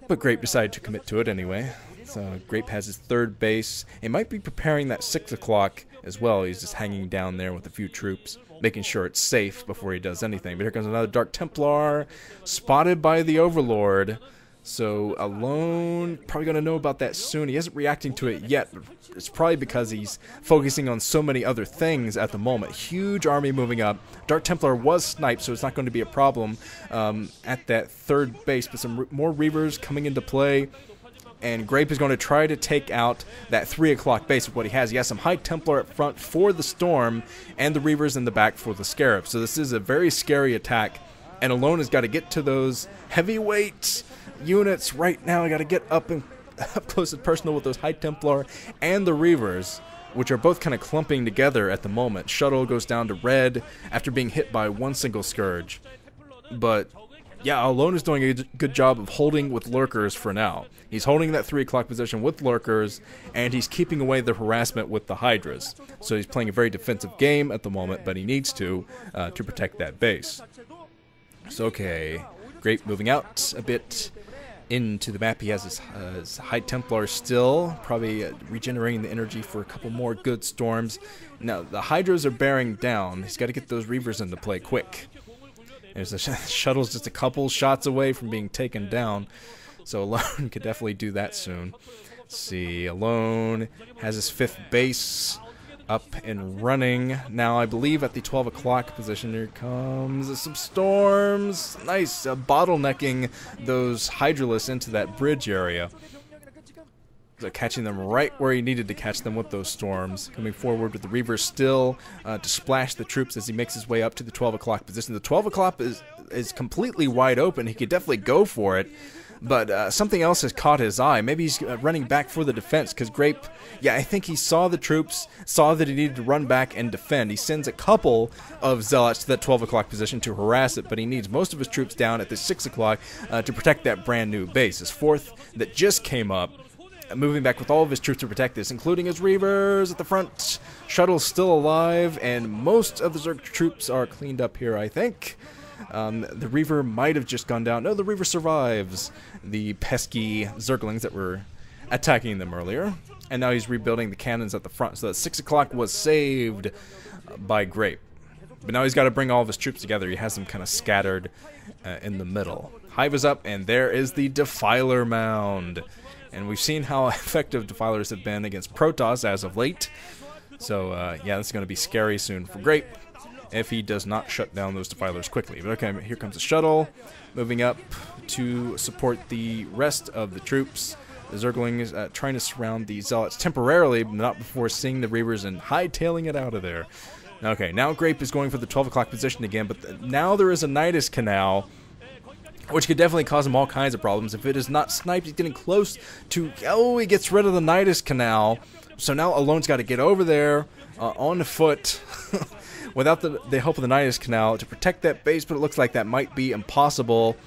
But Grape decided to commit to it anyway. So Grape has his third base. He might be preparing that 6 o'clock as well. He's just hanging down there with a few troops, making sure it's safe before he does anything. But here comes another Dark Templar, spotted by the Overlord. So Alone, probably going to know about that soon. He isn't reacting to it yet. It's probably because he's focusing on so many other things at the moment. Huge army moving up. Dark Templar was sniped, so it's not going to be a problem at that third base. But some more Reavers coming into play. And Grape is going to try to take out that 3 o'clock base with what he has. He has some High Templar up front for the Storm, and the Reavers in the back for the Scarab. So this is a very scary attack. And Alone has got to get to those heavyweight units right now. I got to get up close and personal with those High Templar and the Reavers, which are both kind of clumping together at the moment. Shuttle goes down to red after being hit by one single Scourge. But yeah, Alone is doing a good job of holding with Lurkers for now. He's holding that 3 o'clock position with Lurkers, and he's keeping away the harassment with the Hydras. So he's playing a very defensive game at the moment, but he needs to protect that base. So okay, Grape moving out a bit into the map. He has his High Templar still, probably regenerating the energy for a couple more good storms. Now, the Hydras are bearing down. He's got to get those Reavers into play quick. There's the shuttle's just a couple shots away from being taken down, so Alone could definitely do that soon. Let's see, Alone has his 5th base up and running. Now, I believe at the 12 o'clock position, here comes some storms. Nice, bottlenecking those Hydralisks into that bridge area. So catching them right where he needed to catch them with those storms. Coming forward with the Reavers still to splash the troops as he makes his way up to the 12 o'clock position. The 12 o'clock is completely wide open. He could definitely go for it. But something else has caught his eye. Maybe he's running back for the defense, because Grape, yeah, I think he saw the troops, saw that he needed to run back and defend. He sends a couple of Zealots to that 12 o'clock position to harass it, but he needs most of his troops down at the 6 o'clock to protect that brand new base. His 4th that just came up, moving back with all of his troops to protect this, including his Reavers at the front. Shuttle's still alive, and most of the Zerg troops are cleaned up here, I think. The Reaver might have just gone down. No, the Reaver survives the pesky Zerglings that were attacking them earlier. And now he's rebuilding the cannons at the front. So that 6 o'clock was saved by Grape. But now he's got to bring all of his troops together. He has them kind of scattered in the middle. Hive is up, and there is the Defiler Mound. And we've seen how effective Defilers have been against Protoss as of late. So, yeah, this is going to be scary soon for Grape if he does not shut down those Defilers quickly. But okay, here comes a shuttle, moving up to support the rest of the troops. The Zerglings trying to surround the Zealots temporarily, but not before seeing the Reavers and hightailing it out of there. Okay, now Grape is going for the 12 o'clock position again, but now there is a Nidus Canal, which could definitely cause him all kinds of problems. If it is not sniped, he's getting close to... Oh, he gets rid of the Nidus Canal. So now Alone's got to get over there on foot without the help of the Nidus Canal to protect that base, but it looks like that might be impossible.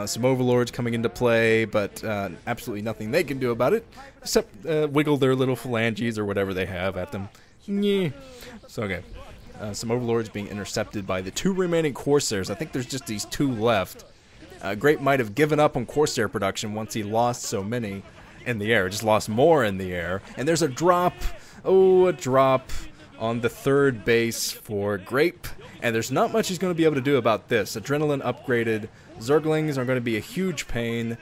Some Overlords coming into play, but absolutely nothing they can do about it, except wiggle their little phalanges or whatever they have at them. Yeah. So, okay. Some Overlords being intercepted by the 2 remaining Corsairs. I think there's just these 2 left. Grape might have given up on Corsair production once he lost so many in the air. Just lost more in the air. And there's a drop. Oh, a drop on the 3rd base for Grape. And there's not much he's going to be able to do about this. Adrenaline upgraded. Zerglings are going to be a huge pain.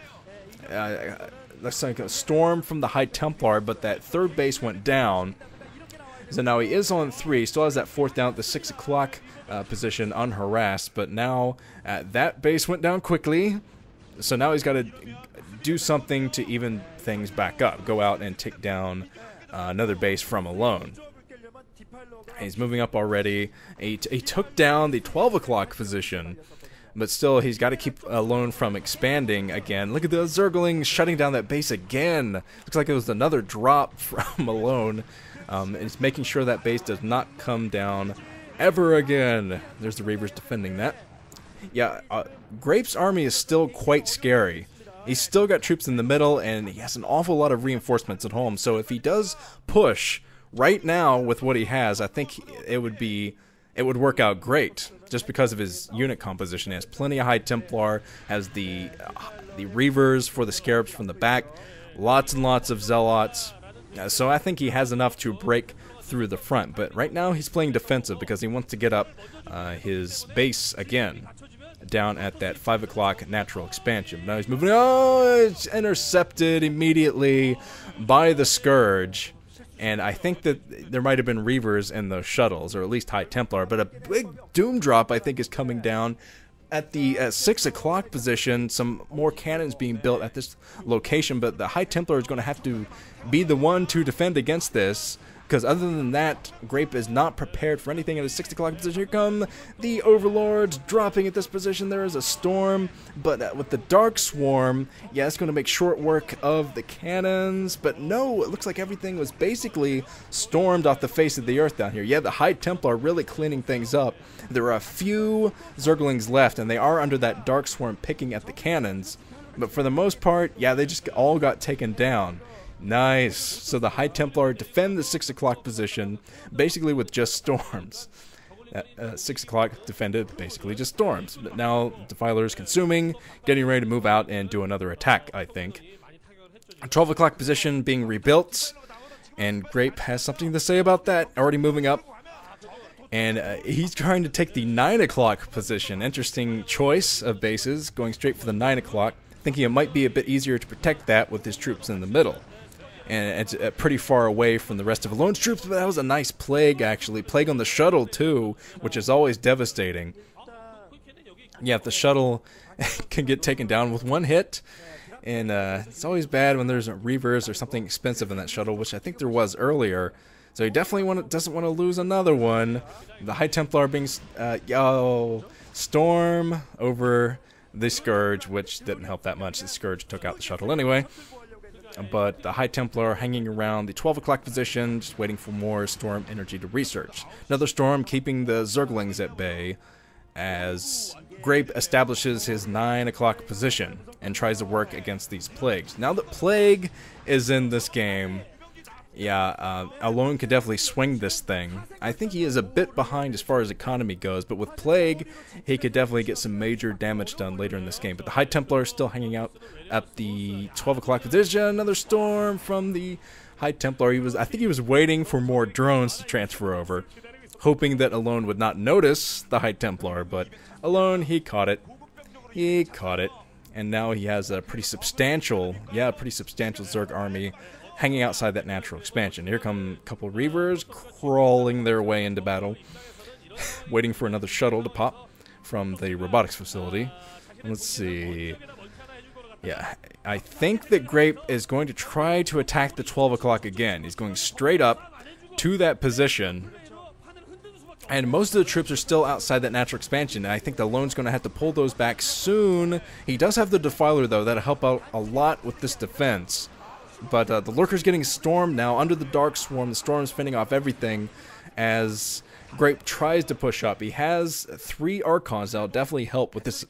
Looks like a storm from the High Templar, but that 3rd base went down. So now he is on 3. Still has that 4th down at the 6 o'clock position unharassed. But now that base went down quickly. So now he's got to do something to even things back up. Go out and take down another base from Alone. He's moving up already. He took down the 12 o'clock position. But still, he's got to keep Alone from expanding again. Look at the Zerglings shutting down that base again. Looks like it was another drop from Alone. It's making sure that base does not come down ever again. There's the Reavers defending that. Yeah, Grape's army is still quite scary. He's still got troops in the middle, and he has an awful lot of reinforcements at home. So if he does push right now with what he has, I think it would be it would work out great just because of his unit composition. He has plenty of High Templar, has the Reavers for the Scarabs from the back, lots and lots of Zealots. So I think he has enough to break through the front. But right now he's playing defensive because he wants to get up his base again down at that 5 o'clock natural expansion. Now he's moving. Oh, it's intercepted immediately by the Scourge. And I think that there might have been Reavers in those shuttles, or at least High Templar. But a big Doom Drop, I think, is coming down at the 6 o'clock position. Some more cannons being built at this location, but the High Templar is going to have to be the one to defend against this. Because other than that, Grape is not prepared for anything at a 6 o'clock position. Here come the Overlords dropping at this position. There is a storm, but with the Dark Swarm, yeah, it's going to make short work of the cannons. But no, it looks like everything was basically stormed off the face of the earth down here. Yeah, the High Templar really cleaning things up. There are a few Zerglings left, and they are under that Dark Swarm picking at the cannons. But for the most part, yeah, they just all got taken down. Nice. So the High Templar defend the 6 o'clock position basically with just storms. 6 o'clock defended basically just storms. But now Defiler's consuming, getting ready to move out and do another attack, I think. 12 o'clock position being rebuilt, and Grape has something to say about that. Already moving up. And he's trying to take the 9 o'clock position. Interesting choice of bases, going straight for the 9 o'clock, thinking it might be a bit easier to protect that with his troops in the middle. And it's pretty far away from the rest of Alone's troops, but that was a nice plague, actually. Plague on the shuttle, too, which is always devastating. Yeah, if the shuttle can get taken down with one hit, and it's always bad when there's Reavers or something expensive in that shuttle, which I think there was earlier. So he definitely doesn't want to lose another one. The High Templar being storm over the Scourge, which didn't help that much. The Scourge took out the shuttle anyway. But the High Templar hanging around the 12 o'clock position, just waiting for more storm energy to research. Another storm keeping the Zerglings at bay as Grape establishes his 9 o'clock position and tries to work against these plagues. Now that Plague is in this game, yeah, Alone could definitely swing this thing. I think he is a bit behind as far as economy goes, but with Plague, he could definitely get some major damage done later in this game. But the High Templar is still hanging out at the 12 o'clock position. Another storm from the High Templar. I think he was waiting for more drones to transfer over, hoping that Alone would not notice the High Templar, but Alone, he caught it. He caught it. And now he has a pretty substantial Zerg army hanging outside that natural expansion. Here come a couple Reavers crawling their way into battle, waiting for another shuttle to pop from the robotics facility. Let's see. Yeah, I think that Grape is going to try to attack the 12 o'clock again. He's going straight up to that position, and most of the troops are still outside that natural expansion, and I think the Alone's going to have to pull those back soon. He does have the Defiler, though. That'll help out a lot with this defense. But the Lurker's getting stormed now under the Dark Swarm. The Storm's fending off everything as Grape tries to push up. He has 3 Archons that'll definitely help with this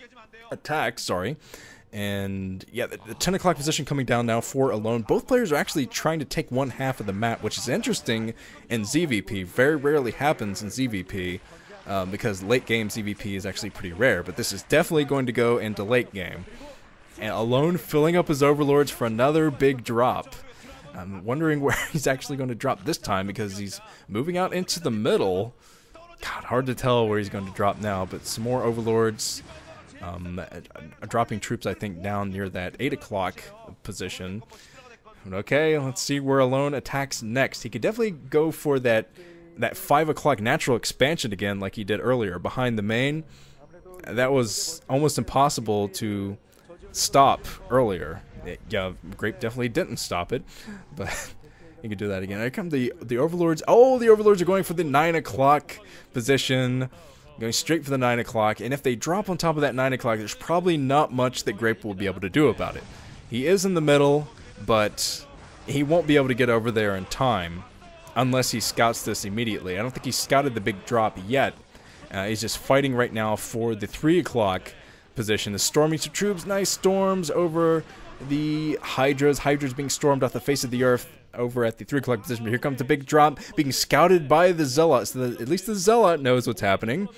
attack, And yeah, the 10 o'clock position coming down now for Alone. Both players are actually trying to take one half of the map, which is interesting in ZVP. Very rarely happens in ZVP because late game ZVP is actually pretty rare. But this is definitely going to go into late game. And Alone filling up his Overlords for another big drop. I'm wondering where he's actually going to drop this time because he's moving out into the middle. God, hard to tell where he's going to drop now, but some more Overlords. Dropping troops, I think, down near that 8 o'clock position. Okay, let's see where Alone attacks next. He could definitely go for that 5 o'clock natural expansion again like he did earlier behind the main. That was almost impossible to stop earlier. Yeah, Grape definitely didn't stop it, but he could do that again. Here come the Overlords. Oh, the Overlords are going for the 9 o'clock position, going straight for the 9 o'clock, and if they drop on top of that 9 o'clock, there's probably not much that Grape will be able to do about it. He is in the middle, but he won't be able to get over there in time unless he scouts this immediately. I don't think he scouted the big drop yet. He's just fighting right now for the 3 o'clock position. The storming some troops, nice storms over the Hydras. Hydras being stormed off the face of the earth. over at the 3 o'clock position. But here comes the big drop being scouted by the Zealot. So at least the Zealot knows what's happening.